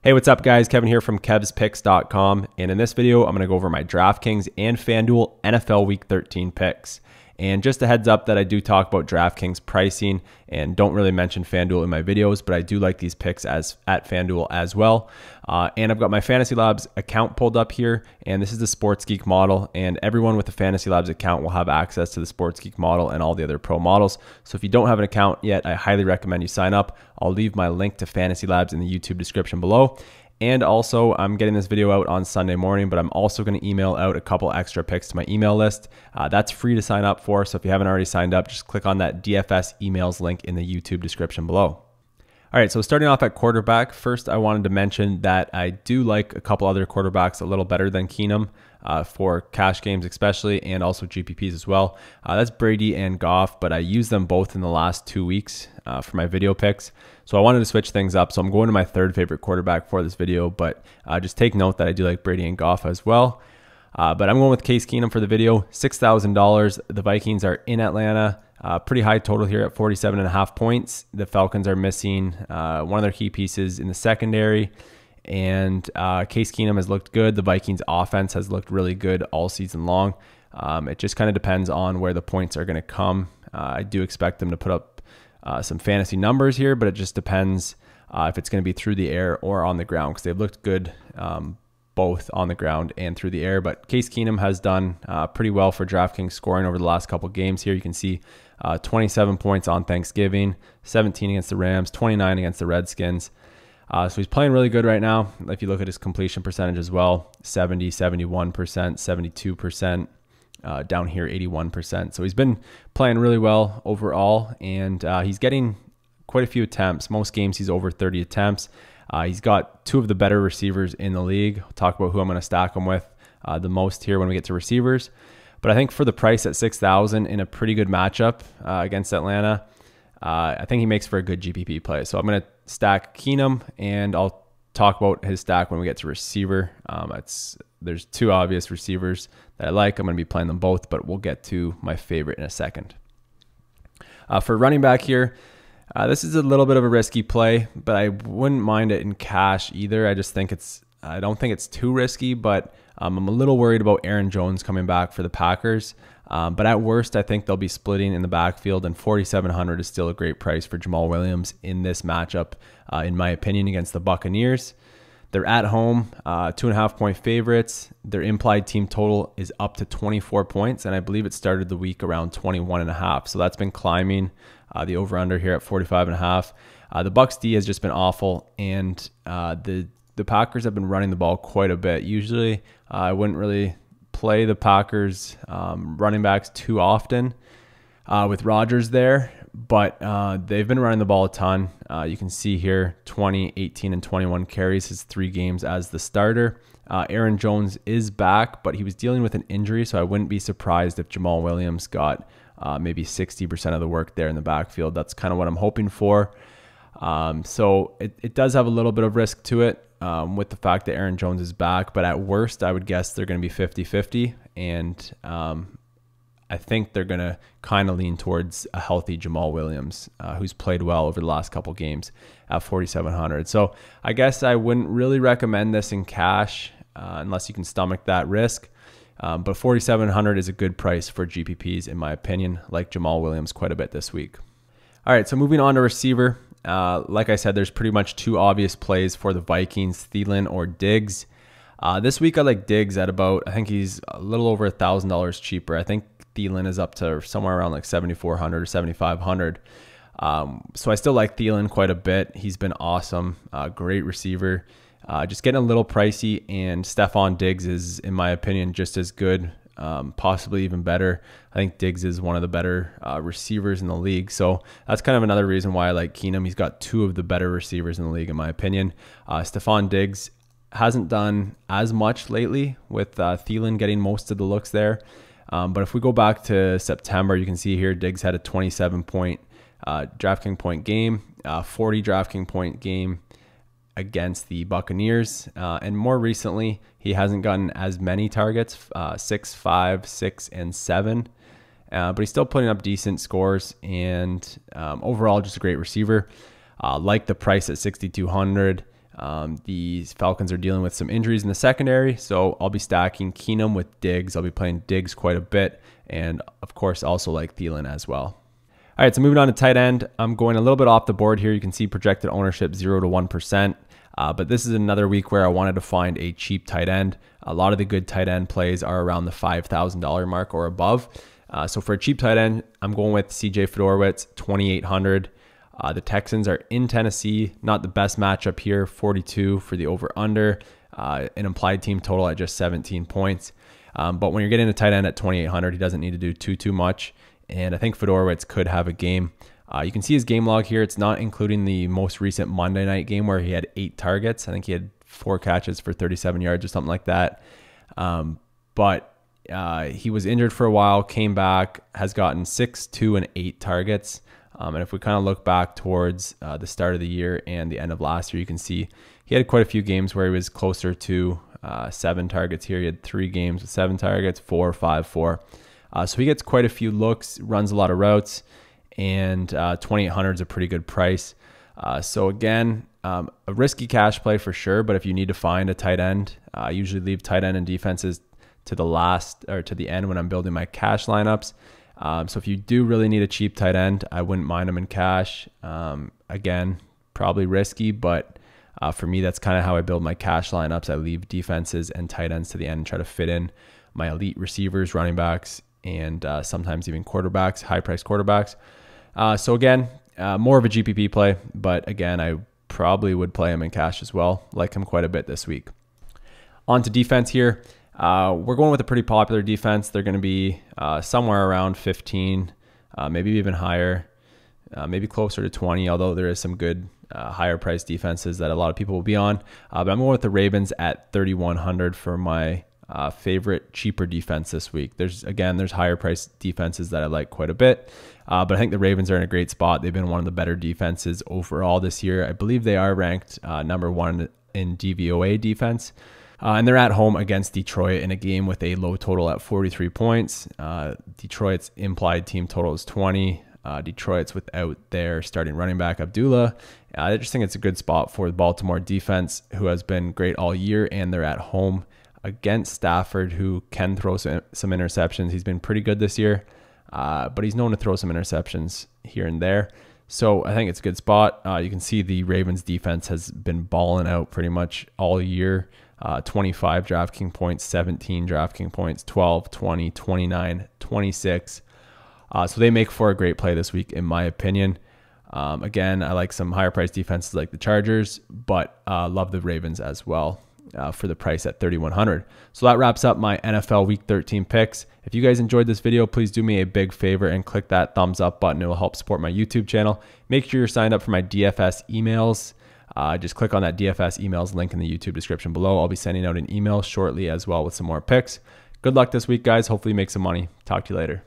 Hey, what's up guys? Kevin here from kevspicks.com, and in this video, I'm going to go over my DraftKings and FanDuel NFL Week 13 picks. And just a heads up that I do talk about DraftKings pricing and don't really mention FanDuel in my videos, but I do like these picks at FanDuel as well. And I've got my Fantasy Labs account pulled up here, and this is the Sports Geek model, and everyone with the Fantasy Labs account will have access to the Sports Geek model and all the other pro models. So if you don't have an account yet, I highly recommend you sign up. I'll leave my link to Fantasy Labs in the YouTube description below. And also, I'm getting this video out on Sunday morning, but I'm also going to email out a couple extra picks to my email list. That's free to sign up for, so if you haven't already signed up, just click on that DFS emails link in the YouTube description below. All right, so starting off at quarterback, first I wanted to mention that I do like a couple other quarterbacks a little better than Keenum for cash games especially, and also GPPs as well. That's Brady and Goff, but I used them both in the last 2 weeks for my video picks. So I wanted to switch things up. So I'm going to my third favorite quarterback for this video, but just take note that I do like Brady and Goff as well. But I'm going with Case Keenum for the video, $6,000. The Vikings are in Atlanta. Pretty high total here at 47.5 points. The Falcons are missing one of their key pieces in the secondary, and Case Keenum has looked good. The Vikings offense has looked really good all season long. It just kind of depends on where the points are going to come. I do expect them to put up some fantasy numbers here, but it just depends if it's going to be through the air or on the ground, because they've looked good both on the ground and through the air. But Case Keenum has done pretty well for DraftKings scoring over the last couple games here. You can see 27 points on Thanksgiving, 17 against the Rams, 29 against the Redskins. So he's playing really good right now. If you look at his completion percentage as well, 70, 71%, 72%. Down here 81%. So he's been playing really well overall, and he's getting quite a few attempts. Most games he's over 30 attempts. He's got two of the better receivers in the league. I'll talk about who I'm going to stack him with the most here when we get to receivers. But I think for the price at $6,000 in a pretty good matchup against Atlanta, I think he makes for a good GPP play. So I'm going to stack Keenum, and I'll talk about his stack when we get to receiver. There's two obvious receivers that I like. I'm going to be playing them both, but we'll get to my favorite in a second. For running back here, this is a little bit of a risky play, but I wouldn't mind it in cash either. I don't think it's too risky, but I'm a little worried about Aaron Jones coming back for the Packers. But at worst, I think they'll be splitting in the backfield, and $4,700 is still a great price for Jamal Williams in this matchup, in my opinion, against the Buccaneers. They're at home, 2.5-point favorites. Their implied team total is up to 24 points, and I believe it started the week around 21.5. So that's been climbing. The over/under here at 45.5. The Bucs D has just been awful, and the Packers have been running the ball quite a bit. Usually, I wouldn't really play the Packers running backs too often with Rodgers there, but they've been running the ball a ton. You can see here 20, 18, and 21 carries his 3 games as the starter. Aaron Jones is back, but he was dealing with an injury, so I wouldn't be surprised if Jamal Williams got maybe 60% of the work there in the backfield. That's kind of what I'm hoping for. So it does have a little bit of risk to it with the fact that Aaron Jones is back, but at worst, I would guess they're going to be 50-50, and I think they're going to kind of lean towards a healthy Jamal Williams, who's played well over the last couple games at $4,700. So I guess I wouldn't really recommend this in cash unless you can stomach that risk. But $4,700 is a good price for GPPs, in my opinion. Like Jamal Williams quite a bit this week. All right, so moving on to receiver. Like I said, there's pretty much 2 obvious plays for the Vikings, Thielen or Diggs. This week I like Diggs at about, I think he's a little over $1,000 cheaper. I think Thielen is up to somewhere around like $7,400 or $7,500. So I still like Thielen quite a bit. He's been awesome, great receiver. Just getting a little pricey, and Stephon Diggs is, in my opinion, just as good, possibly even better. I think Diggs is one of the better receivers in the league. So that's kind of another reason why I like Keenum. He's got 2 of the better receivers in the league, in my opinion. Stephon Diggs hasn't done as much lately, with Thielen getting most of the looks there. But if we go back to September, you can see here Diggs had a 27-point DraftKings point game, 40 DraftKings point game against the Buccaneers. And more recently, he hasn't gotten as many targets, 6, 5, 6, and 7. But he's still putting up decent scores, and overall just a great receiver. Like the price at $6,200. The Falcons are dealing with some injuries in the secondary, so I'll be stacking Keenum with Diggs. I'll be playing Diggs quite a bit, and of course also like Thielen as well. All right, so moving on to tight end, I'm going a little bit off the board here. You can see projected ownership 0 to 1%, but this is another week where I wanted to find a cheap tight end. A lot of the good tight end plays are around the $5,000 mark or above. So for a cheap tight end, I'm going with CJ Fedorowicz, 2,800. The Texans are in Tennessee, not the best matchup here, 42 for the over-under, an implied team total at just 17 points. But when you're getting a tight end at 2,800, he doesn't need to do too much. And I think Fedorowicz could have a game. You can see his game log here. It's not including the most recent Monday night game where he had 8 targets. I think he had 4 catches for 37 yards or something like that. But he was injured for a while, came back, has gotten 6, 2, and 8 targets. And if we kind of look back towards the start of the year and the end of last year, you can see he had quite a few games where he was closer to 7 targets here. He had 3 games with 7 targets, 4, 5, 4. So he gets quite a few looks, runs a lot of routes, and 2,800 is a pretty good price. So again, a risky cash play for sure, but if you need to find a tight end, I usually leave tight end and defenses to the last or to the end when I'm building my cash lineups. So if you do really need a cheap tight end, I wouldn't mind them in cash. Again, probably risky, but for me, that's kind of how I build my cash lineups. I leave defenses and tight ends to the end and try to fit in my elite receivers, running backs, and sometimes even quarterbacks, high-priced quarterbacks. So again, more of a GPP play, but again, I probably would play him in cash as well, like him quite a bit this week. On to defense here. We're going with a pretty popular defense. They're going to be somewhere around 15, maybe even higher, maybe closer to 20, although there is some good higher priced defenses that a lot of people will be on. But I'm going with the Ravens at 3,100 for my favorite cheaper defense this week. There's higher priced defenses that I like quite a bit, but I think the Ravens are in a great spot. They've been one of the better defenses overall this year. I believe they are ranked number 1 in DVOA defense. And they're at home against Detroit in a game with a low total at 43 points. Detroit's implied team total is 20. Detroit's without their starting running back, Abdullah. I just think it's a good spot for the Baltimore defense, who has been great all year, and they're at home against Stafford, who can throw some interceptions. He's been pretty good this year, but he's known to throw some interceptions here and there. So I think it's a good spot. You can see the Ravens defense has been balling out pretty much all year. 25 DraftKings points, 17 DraftKings points, 12, 20, 29, 26. So they make for a great play this week, in my opinion. Again, I like some higher price defenses like the Chargers, but love the Ravens as well for the price at 3,100. So that wraps up my NFL Week 13 picks. If you guys enjoyed this video, please do me a big favor and click that thumbs up button. It will help support my YouTube channel. Make sure you're signed up for my DFS emails. Just click on that DFS emails link in the YouTube description below. I'll be sending out an email shortly as well with some more picks. Good luck this week, guys. Hopefully you make some money. Talk to you later.